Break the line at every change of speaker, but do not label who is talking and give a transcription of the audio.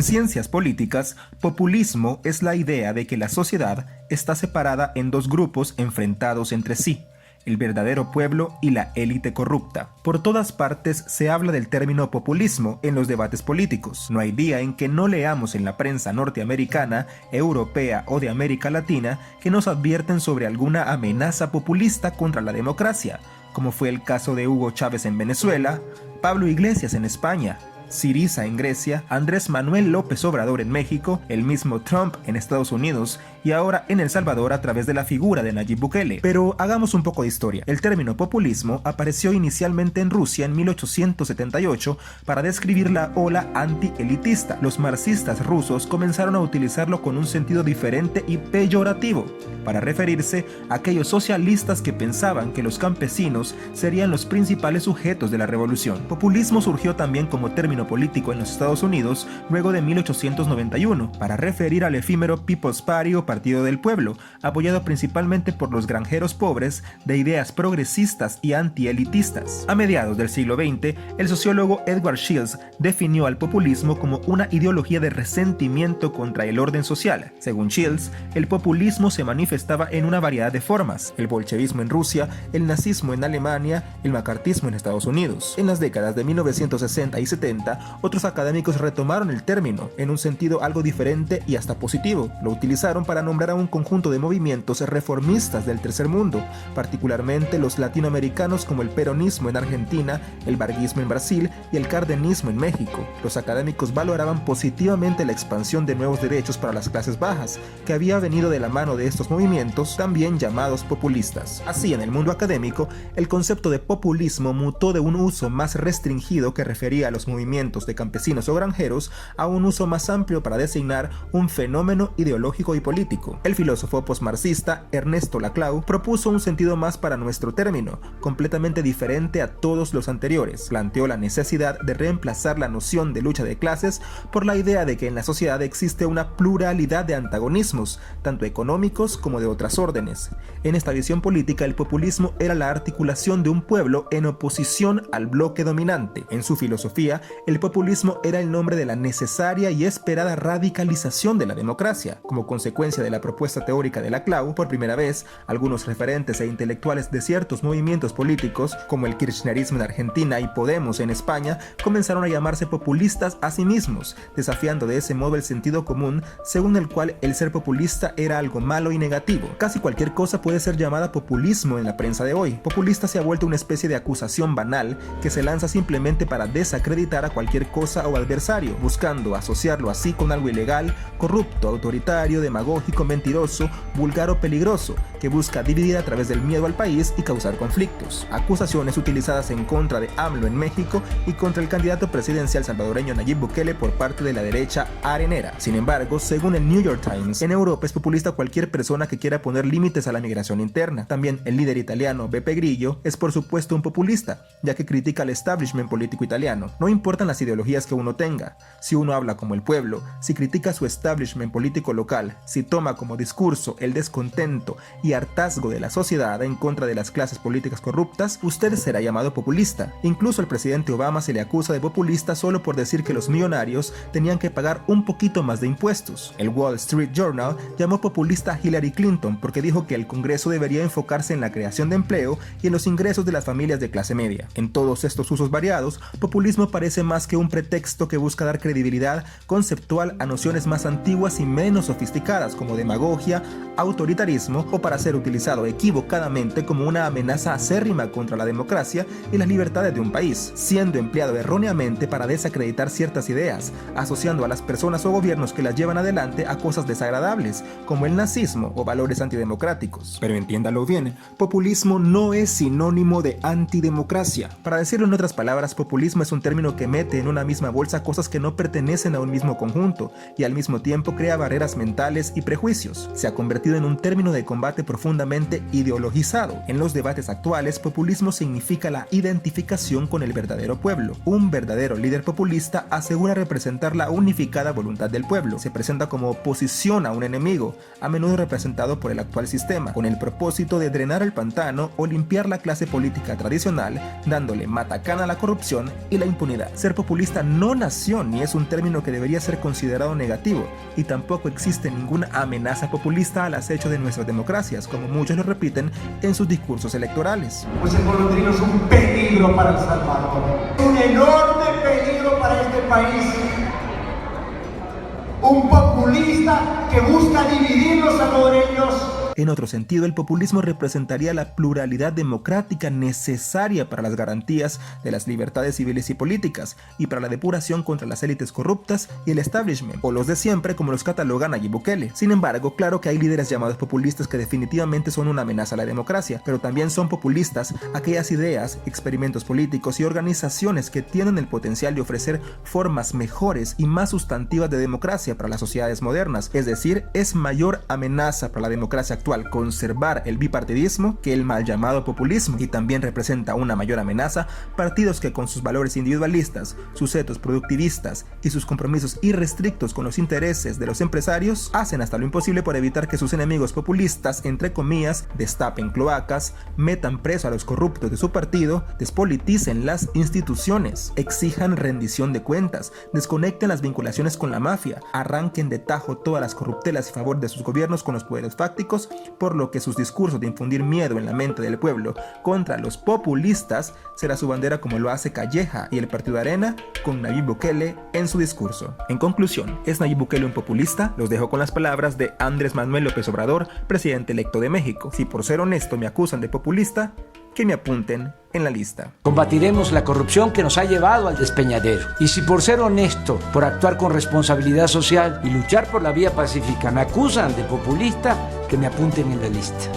En ciencias políticas, populismo es la idea de que la sociedad está separada en dos grupos enfrentados entre sí, el verdadero pueblo y la élite corrupta. Por todas partes se habla del término populismo en los debates políticos. No hay día en que no leamos en la prensa norteamericana, europea o de América Latina que nos advierten sobre alguna amenaza populista contra la democracia, como fue el caso de Hugo Chávez en Venezuela, Pablo Iglesias en España, Syriza en Grecia, Andrés Manuel López Obrador en México, el mismo Trump en Estados Unidos y ahora en El Salvador a través de la figura de Nayib Bukele. Pero hagamos un poco de historia. El término populismo apareció inicialmente en Rusia en 1878 para describir la ola anti-elitista. Los marxistas rusos comenzaron a utilizarlo con un sentido diferente y peyorativo, para referirse a aquellos socialistas que pensaban que los campesinos serían los principales sujetos de la revolución. Populismo surgió también como término político en los Estados Unidos luego de 1891, para referir al efímero People's Party o Partido del Pueblo, apoyado principalmente por los granjeros pobres de ideas progresistas y antielitistas. A mediados del siglo XX, el sociólogo Edward Shields definió al populismo como una ideología de resentimiento contra el orden social. Según Shields, el populismo se manifestaba en una variedad de formas: el bolchevismo en Rusia, el nazismo en Alemania, el macartismo en Estados Unidos. En las décadas de 1960 y 70, otros académicos retomaron el término en un sentido algo diferente y hasta positivo. Lo utilizaron para nombrar a un conjunto de movimientos reformistas del tercer mundo, particularmente los latinoamericanos, como el peronismo en Argentina, el varguismo en Brasil y el cardenismo en México. Los académicos valoraban positivamente la expansión de nuevos derechos para las clases bajas, que había venido de la mano de estos movimientos, también llamados populistas. Así, en el mundo académico, el concepto de populismo mutó de un uso más restringido que refería a los movimientos de campesinos o granjeros a un uso más amplio para designar un fenómeno ideológico y político. El filósofo postmarxista Ernesto Laclau propuso un sentido más para nuestro término, completamente diferente a todos los anteriores. Planteó la necesidad de reemplazar la noción de lucha de clases por la idea de que en la sociedad existe una pluralidad de antagonismos, tanto económicos como de otras órdenes. En esta visión política, el populismo era la articulación de un pueblo en oposición al bloque dominante. En su filosofía, el populismo era el nombre de la necesaria y esperada radicalización de la democracia. Como consecuencia de la propuesta teórica de Laclau, por primera vez, algunos referentes e intelectuales de ciertos movimientos políticos, como el kirchnerismo en Argentina y Podemos en España, comenzaron a llamarse populistas a sí mismos, desafiando de ese modo el sentido común según el cual el ser populista era algo malo y negativo. Casi cualquier cosa puede ser llamada populismo en la prensa de hoy. Populista se ha vuelto una especie de acusación banal que se lanza simplemente para desacreditar a cualquier cosa o adversario, buscando asociarlo así con algo ilegal, corrupto, autoritario, demagógico, mentiroso, vulgar o peligroso, que busca dividir a través del miedo al país y causar conflictos. Acusaciones utilizadas en contra de AMLO en México y contra el candidato presidencial salvadoreño Nayib Bukele por parte de la derecha arenera. Sin embargo, según el New York Times, en Europa es populista cualquier persona que quiera poner límites a la migración interna. También el líder italiano Beppe Grillo es por supuesto un populista, ya que critica al establishment político italiano. No importan las ideologías que uno tenga, si uno habla como el pueblo, si critica su establishment político local, si toma como discurso el descontento y hartazgo de la sociedad en contra de las clases políticas corruptas, usted será llamado populista. Incluso al presidente Obama se le acusa de populista solo por decir que los millonarios tenían que pagar un poquito más de impuestos. El Wall Street Journal llamó populista a Hillary Clinton porque dijo que el Congreso debería enfocarse en la creación de empleo y en los ingresos de las familias de clase media. En todos estos usos variados, populismo parece más que un pretexto que busca dar credibilidad conceptual a nociones más antiguas y menos sofisticadas como demagogia, autoritarismo, o para ser utilizado equivocadamente como una amenaza acérrima contra la democracia y las libertades de un país, siendo empleado erróneamente para desacreditar ciertas ideas, asociando a las personas o gobiernos que las llevan adelante a cosas desagradables, como el nazismo o valores antidemocráticos. Pero entiéndalo bien, populismo no es sinónimo de antidemocracia. Para decirlo en otras palabras, populismo es un término que mete en una misma bolsa cosas que no pertenecen a un mismo conjunto y al mismo tiempo crea barreras mentales y prejuicios. Se ha convertido en un término de combate profundamente ideologizado. En los debates actuales, populismo significa la identificación con el verdadero pueblo. Un verdadero líder populista asegura representar la unificada voluntad del pueblo. Se presenta como oposición a un enemigo, a menudo representado por el actual sistema, con el propósito de drenar el pantano o limpiar la clase política tradicional, dándole matacán a la corrupción y la impunidad. Se ser populista no nació ni es un término que debería ser considerado negativo, y tampoco existe ninguna amenaza populista al acecho de nuestras democracias, como muchos lo repiten en sus discursos electorales.
Pues el golondrino es un peligro para El Salvador, un enorme peligro para este país. Un populista que busca dividir los salvadoreños.
En otro sentido, el populismo representaría la pluralidad democrática necesaria para las garantías de las libertades civiles y políticas y para la depuración contra las élites corruptas y el establishment, o los de siempre como los cataloga Nayib Bukele. Sin embargo, claro que hay líderes llamados populistas que definitivamente son una amenaza a la democracia, pero también son populistas aquellas ideas, experimentos políticos y organizaciones que tienen el potencial de ofrecer formas mejores y más sustantivas de democracia para las sociedades modernas, es decir, es mayor amenaza para la democracia actual conservar el bipartidismo que el mal llamado populismo, y también representa una mayor amenaza partidos que con sus valores individualistas, sus etos productivistas y sus compromisos irrestrictos con los intereses de los empresarios hacen hasta lo imposible por evitar que sus enemigos populistas, entre comillas, destapen cloacas, metan preso a los corruptos de su partido, despoliticen las instituciones, exijan rendición de cuentas, desconecten las vinculaciones con la mafia, arranquen de tajo todas las corruptelas a favor de sus gobiernos con los poderes fácticos, por lo que sus discursos de infundir miedo en la mente del pueblo contra los populistas será su bandera, como lo hace Calleja y el Partido Arena con Nayib Bukele en su discurso. En conclusión, ¿es Nayib Bukele un populista? Los dejo con las palabras de Andrés Manuel López Obrador, presidente electo de México. Si por ser honesto me acusan de populista, que me apunten en la lista.
Combatiremos la corrupción que nos ha llevado al despeñadero. Y si por ser honesto, por actuar con responsabilidad social y luchar por la vía pacífica me acusan de populista, que me apunten en la lista.